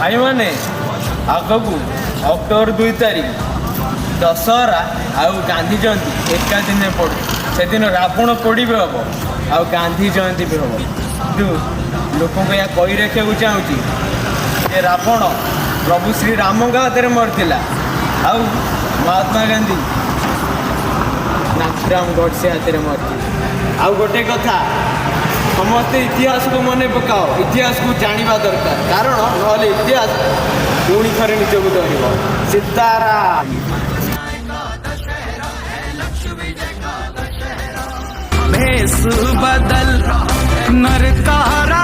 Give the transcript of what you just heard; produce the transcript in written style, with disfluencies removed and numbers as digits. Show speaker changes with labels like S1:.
S1: भाई मैंने आगक अक्टोबर 2 तारिख दशहरा आउ गांधी जयंती एका दिन पड़ू से दिन रावण पोड़ी भी हम आउ गांधी जयंती भी हम कि लोक या कही रखा चाहूँगी जे रावण प्रभु श्री राम हाथ में मरला आउ महात्मा गांधी नाथुराम गोडसे हाथ में मरती। आउ गोटे कथा समस्ते इतिहास को मन पकाओ इतिहास को जानवा दरकार कारण ना इतिहास पुणी थे निजक धर सीताराम
S2: भेष बदल नरकारा